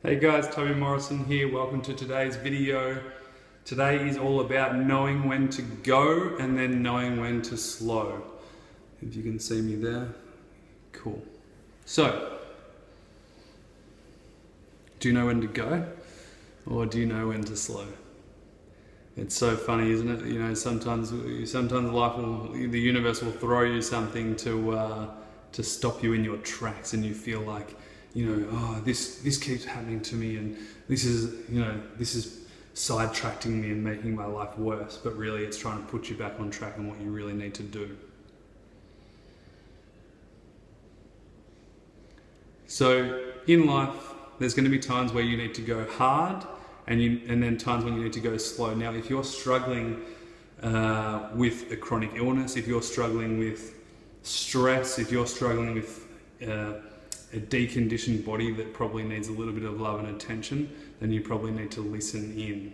Hey guys, Toby Morrison here. Welcome to today's video. Today is all about knowing when to go and then knowing when to slow. If you can see me there. Cool. So, do you know when to go or do you know when to slow? It's so funny, isn't it? You know, sometimes life will, the universe will throw you something to stop you in your tracks, and you feel like, you know, oh, this keeps happening to me, and this is sidetracking me and making my life worse. But really, it's trying to put you back on track on what you really need to do. So in life, there's going to be times where you need to go hard, and then times when you need to go slow. Now, if you're struggling with a chronic illness, if you're struggling with stress, if you're struggling with a deconditioned body that probably needs a little bit of love and attention, then you probably need to listen in.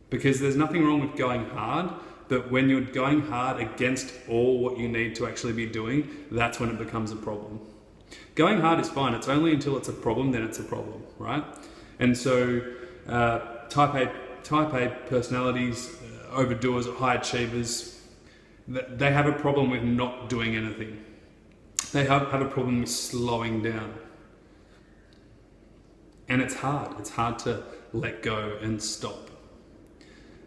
Because there's nothing wrong with going hard, but when you're going hard against all what you need to actually be doing, that's when it becomes a problem. Going hard is fine, it's only until it's a problem, then it's a problem, right? And so type A personalities, overdoers, high achievers, they have a problem with not doing anything. They have a problem with slowing down. And it's hard to let go and stop.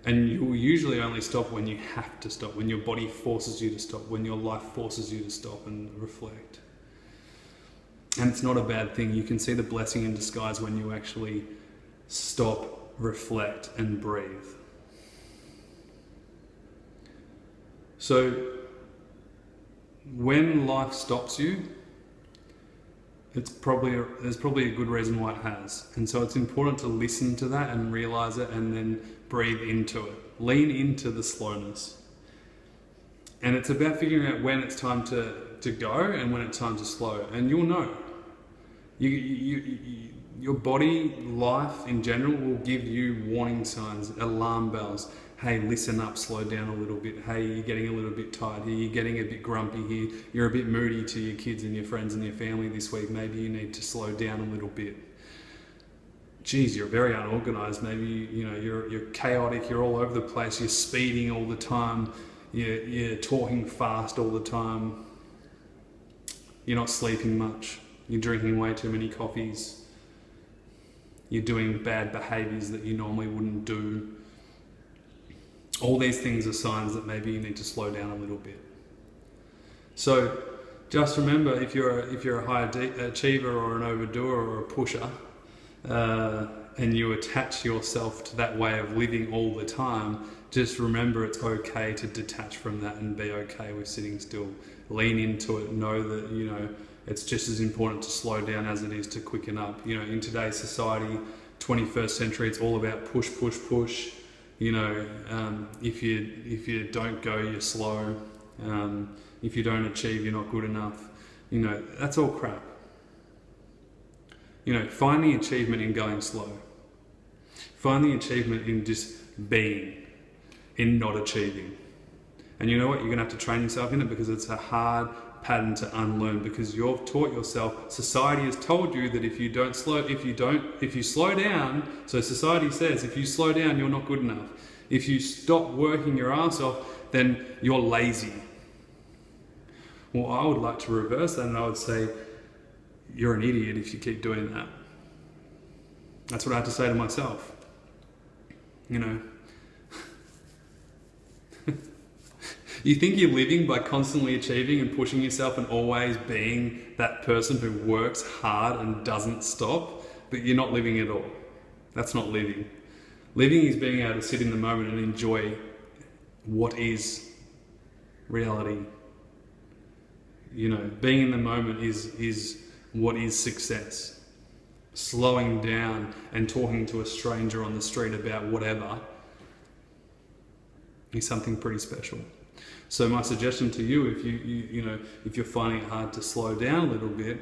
And you'll usually only stop when you have to stop, when your body forces you to stop, when your life forces you to stop and reflect. And it's not a bad thing. You can see the blessing in disguise when you actually stop, reflect, and breathe. So, when life stops you, there's probably a good reason why it has. And so it's important to listen to that and realize it, and then breathe into it. Lean into the slowness. And it's about figuring out when it's time to go and when it's time to slow. And you'll know. Your body, life in general, will give you warning signs, alarm bells. Hey, listen up, slow down a little bit. Hey, you're getting a little bit tired here. You're getting a bit grumpy here. You're a bit moody to your kids and your friends and your family this week. Maybe you need to slow down a little bit. Geez, you're very unorganized. Maybe you're chaotic. You're all over the place. You're speeding all the time. You're talking fast all the time. You're not sleeping much. You're drinking way too many coffees. You're doing bad behaviors that you normally wouldn't do. All these things are signs that maybe you need to slow down a little bit. So just remember, if you're a high achiever or an overdoer or a pusher, and you attach yourself to that way of living all the time, just remember it's okay to detach from that and be okay with sitting still. Lean into it. Know that it's just as important to slow down as it is to quicken up. In today's society, 21st century, it's all about push, push, push. If you don't go, you're slow. If you don't achieve, you're not good enough. That's all crap. Find the achievement in going slow. Find the achievement in just being, in not achieving. And you know what? You're going to have to train yourself in it, because it's a hard pattern to unlearn, because you've taught yourself, society has told you that if you slow down, so society says if you slow down, you're not good enough. If you stop working your ass off, then you're lazy. Well, I would like to reverse that, and I would say you're an idiot if you keep doing that. That's what I have to say to myself. You think you're living by constantly achieving and pushing yourself and always being that person who works hard and doesn't stop, but you're not living at all. That's not living. Living is being able to sit in the moment and enjoy what is reality. Being in the moment is what is success. Slowing down and talking to a stranger on the street about whatever is something pretty special. So my suggestion to you, if you're finding it hard to slow down a little bit,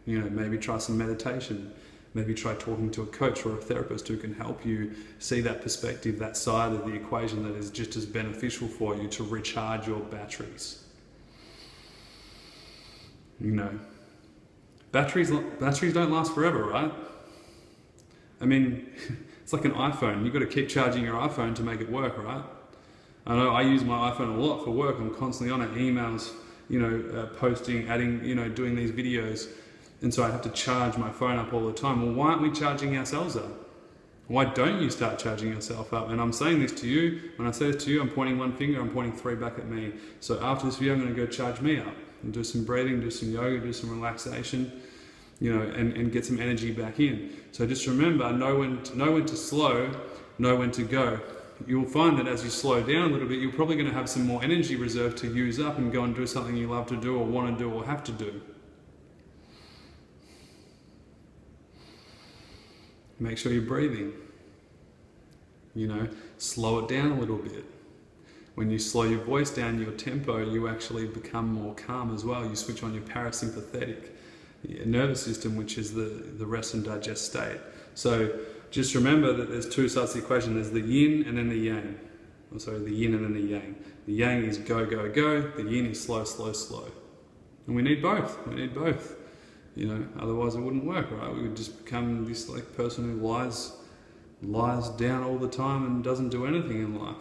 maybe try some meditation. Maybe try talking to a coach or a therapist who can help you see that perspective, that side of the equation that is just as beneficial for you to recharge your batteries. Batteries don't last forever, right? I mean, it's like an iPhone. You've got to keep charging your iPhone to make it work, right? I know I use my iPhone a lot for work. I'm constantly on it, emails, posting, adding, doing these videos. And so I have to charge my phone up all the time. Well, why aren't we charging ourselves up? Why don't you start charging yourself up? And I'm saying this to you. When I say this to you, I'm pointing one finger, I'm pointing 3 back at me. So after this video, I'm going to go charge me up and do some breathing, do some yoga, do some relaxation, and get some energy back in. So just remember, know when to slow, know when to go. You'll find that as you slow down a little bit, you're probably going to have some more energy reserve to use up and go and do something you love to do or want to do or have to do. Make sure you're breathing. Slow it down a little bit. When you slow your voice down, your tempo, you actually become more calm as well. You switch on your parasympathetic nervous system, which is the rest and digest state. So just remember that there's 2 sides to the equation. There's the yin and then the yang. Oh, sorry, the yin and then the yang. The yang is go, go, go. The yin is slow, slow, slow. And we need both. We need both. Otherwise it wouldn't work, right? We would just become this person who lies down all the time and doesn't do anything in life.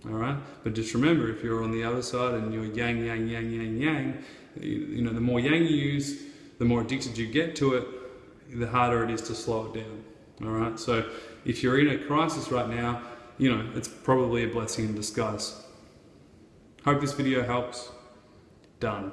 All right? But just remember, if you're on the other side and you're yang, yang, yang, yang, yang, the more yang you use, the more addicted you get to it, the harder it is to slow it down. All right? So if you're in a crisis right now, it's probably a blessing in disguise. Hope this video helps. Done.